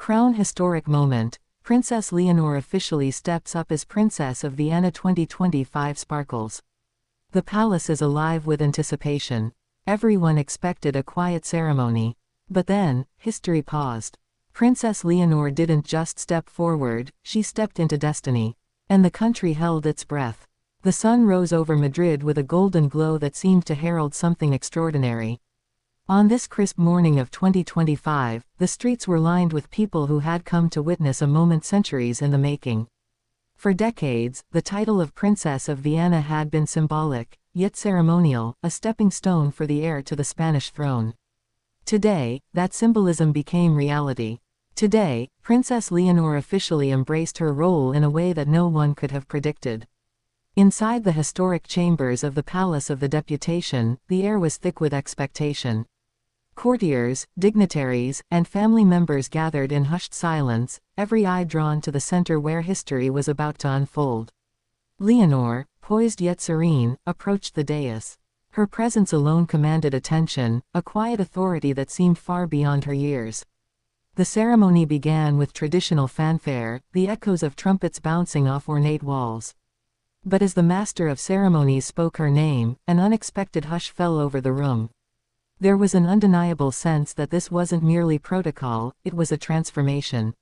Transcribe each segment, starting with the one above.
Crown historic moment. Princess Leonor officially steps up as Princess of Viana 2025 sparkles. The palace is alive with anticipation. Everyone expected a quiet ceremony. But then, history paused. Princess Leonor didn't just step forward, she stepped into destiny. And the country held its breath. The sun rose over Madrid with a golden glow that seemed to herald something extraordinary. On this crisp morning of 2025, the streets were lined with people who had come to witness a moment centuries in the making. For decades, the title of Princess of Viana had been symbolic, yet ceremonial, a stepping stone for the heir to the Spanish throne. Today, that symbolism became reality. Today, Princess Leonor officially embraced her role in a way that no one could have predicted. Inside the historic chambers of the Palace of the Deputation, the air was thick with expectation. Courtiers, dignitaries, and family members gathered in hushed silence, every eye drawn to the center where history was about to unfold. Leonor, poised yet serene, approached the dais. Her presence alone commanded attention, a quiet authority that seemed far beyond her years. The ceremony began with traditional fanfare, the echoes of trumpets bouncing off ornate walls. But as the master of ceremonies spoke her name, an unexpected hush fell over the room. There was an undeniable sense that this wasn't merely protocol, it was a transformation.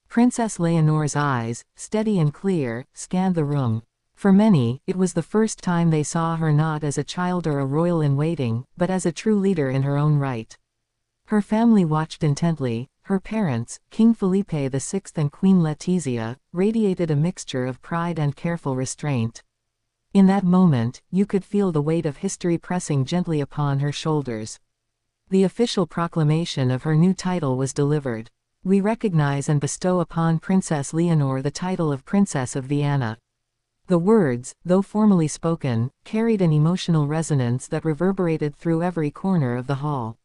Princess Leonor's eyes, steady and clear, scanned the room. For many, it was the first time they saw her not as a child or a royal in waiting, but as a true leader in her own right. Her family watched intently. Her parents, King Felipe VI and Queen Letizia, radiated a mixture of pride and careful restraint. In that moment, you could feel the weight of history pressing gently upon her shoulders. The official proclamation of her new title was delivered. We recognize and bestow upon Princess Leonor the title of Princess of Viana. The words, though formally spoken, carried an emotional resonance that reverberated through every corner of the hall.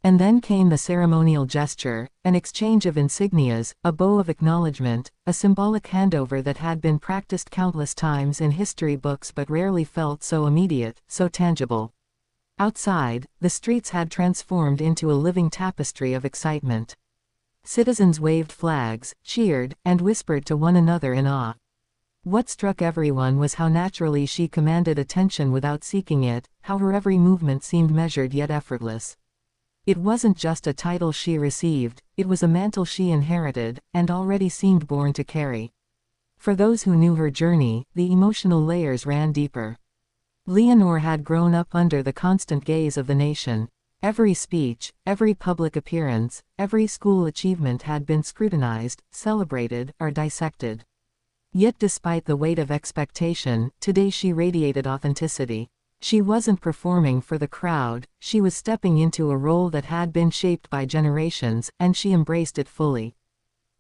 And then came the ceremonial gesture, an exchange of insignias, a bow of acknowledgement, a symbolic handover that had been practiced countless times in history books but rarely felt so immediate, so tangible. Outside, the streets had transformed into a living tapestry of excitement. Citizens waved flags, cheered, and whispered to one another in awe. What struck everyone was how naturally she commanded attention without seeking it, how her every movement seemed measured yet effortless. It wasn't just a title she received, it was a mantle she inherited, and already seemed born to carry. For those who knew her journey, the emotional layers ran deeper. Leonor had grown up under the constant gaze of the nation. Every speech, every public appearance, every school achievement had been scrutinized, celebrated, or dissected. Yet despite the weight of expectation, today she radiated authenticity. She wasn't performing for the crowd, she was stepping into a role that had been shaped by generations, and she embraced it fully.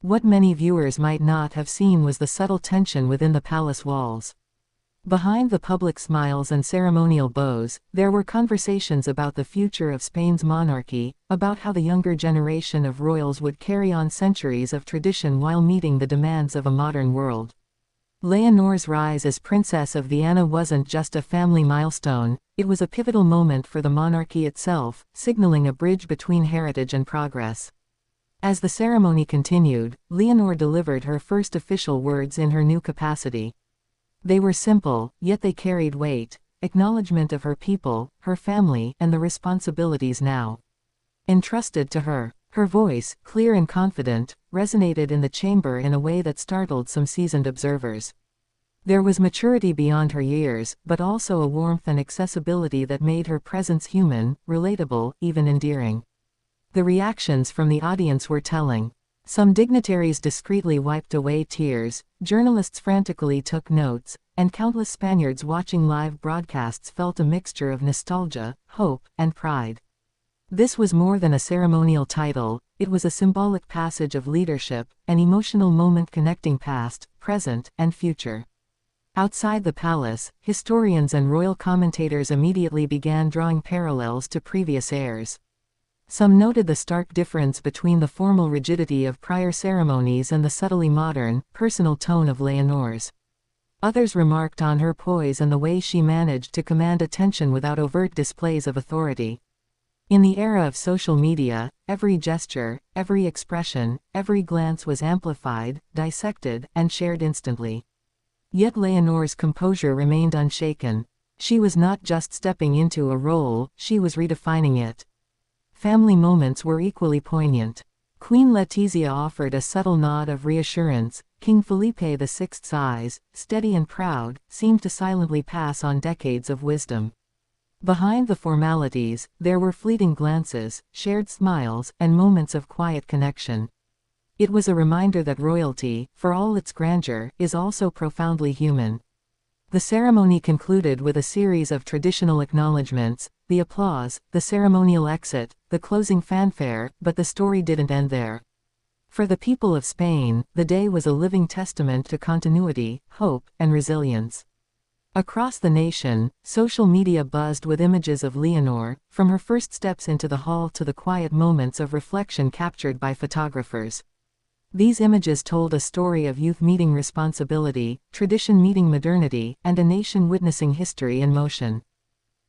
What many viewers might not have seen was the subtle tension within the palace walls. Behind the public smiles and ceremonial bows, there were conversations about the future of Spain's monarchy, about how the younger generation of royals would carry on centuries of tradition while meeting the demands of a modern world. Leonor's rise as Princess of Viana wasn't just a family milestone, it was a pivotal moment for the monarchy itself, signaling a bridge between heritage and progress. As the ceremony continued, Leonor delivered her first official words in her new capacity. They were simple, yet they carried weight, acknowledgement of her people, her family, and the responsibilities now entrusted to her. Her voice, clear and confident, resonated in the chamber in a way that startled some seasoned observers. There was maturity beyond her years, but also a warmth and accessibility that made her presence human, relatable, even endearing. The reactions from the audience were telling. Some dignitaries discreetly wiped away tears, journalists frantically took notes, and countless Spaniards watching live broadcasts felt a mixture of nostalgia, hope, and pride. This was more than a ceremonial title, it was a symbolic passage of leadership, an emotional moment connecting past, present, and future. Outside the palace, historians and royal commentators immediately began drawing parallels to previous heirs. Some noted the stark difference between the formal rigidity of prior ceremonies and the subtly modern, personal tone of Leonor's. Others remarked on her poise and the way she managed to command attention without overt displays of authority. In the era of social media, every gesture, every expression, every glance was amplified, dissected, and shared instantly. Yet Leonor's composure remained unshaken. She was not just stepping into a role, she was redefining it. Family moments were equally poignant. Queen Letizia offered a subtle nod of reassurance. King Felipe VI's eyes, steady and proud, seemed to silently pass on decades of wisdom. Behind the formalities, there were fleeting glances, shared smiles, and moments of quiet connection. It was a reminder that royalty, for all its grandeur, is also profoundly human. The ceremony concluded with a series of traditional acknowledgements, the applause, the ceremonial exit, the closing fanfare, but the story didn't end there. For the people of Spain, the day was a living testament to continuity, hope, and resilience. Across the nation, social media buzzed with images of Leonor, from her first steps into the hall to the quiet moments of reflection captured by photographers. These images told a story of youth meeting responsibility, tradition meeting modernity, and a nation witnessing history in motion.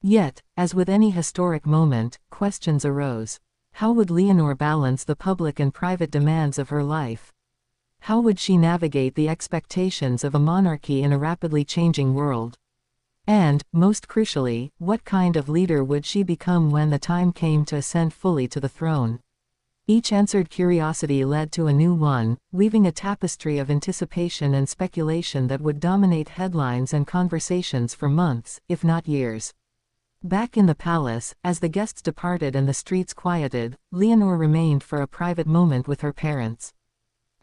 Yet, as with any historic moment, questions arose. How would Leonor balance the public and private demands of her life? How would she navigate the expectations of a monarchy in a rapidly changing world? And, most crucially, what kind of leader would she become when the time came to ascend fully to the throne? Each answered curiosity led to a new one, weaving a tapestry of anticipation and speculation that would dominate headlines and conversations for months, if not years. Back in the palace, as the guests departed and the streets quieted, Leonor remained for a private moment with her parents.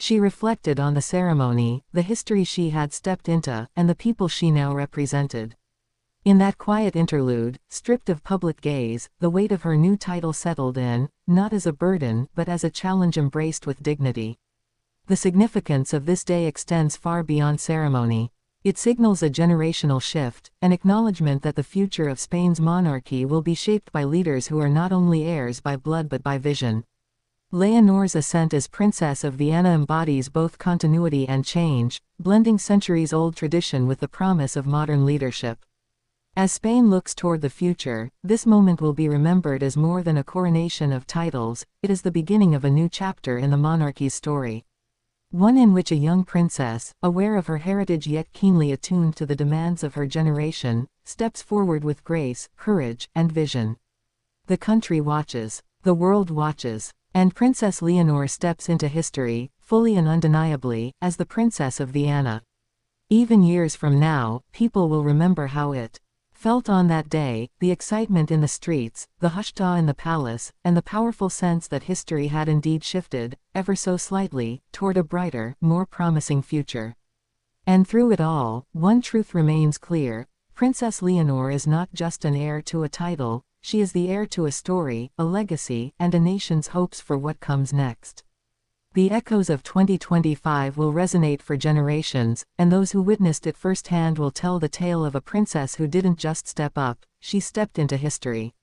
She reflected on the ceremony, the history she had stepped into, and the people she now represented. In that quiet interlude, stripped of public gaze, the weight of her new title settled in, not as a burden but as a challenge embraced with dignity. The significance of this day extends far beyond ceremony. It signals a generational shift, an acknowledgement that the future of Spain's monarchy will be shaped by leaders who are not only heirs by blood but by vision. Leonor's ascent as Princess of Viana embodies both continuity and change, blending centuries-old tradition with the promise of modern leadership. As Spain looks toward the future, this moment will be remembered as more than a coronation of titles, it is the beginning of a new chapter in the monarchy's story. One in which a young princess, aware of her heritage yet keenly attuned to the demands of her generation, steps forward with grace, courage, and vision. The country watches. The world watches. And Princess Leonor steps into history, fully and undeniably, as the Princess of Viana. Even years from now, people will remember how it felt on that day, the excitement in the streets, the hushed awe in the palace, and the powerful sense that history had indeed shifted, ever so slightly, toward a brighter, more promising future. And through it all, one truth remains clear: Princess Leonor is not just an heir to a title, she is the heir to a story, a legacy, and a nation's hopes for what comes next. The echoes of 2025 will resonate for generations, and those who witnessed it firsthand will tell the tale of a princess who didn't just step up, she stepped into history.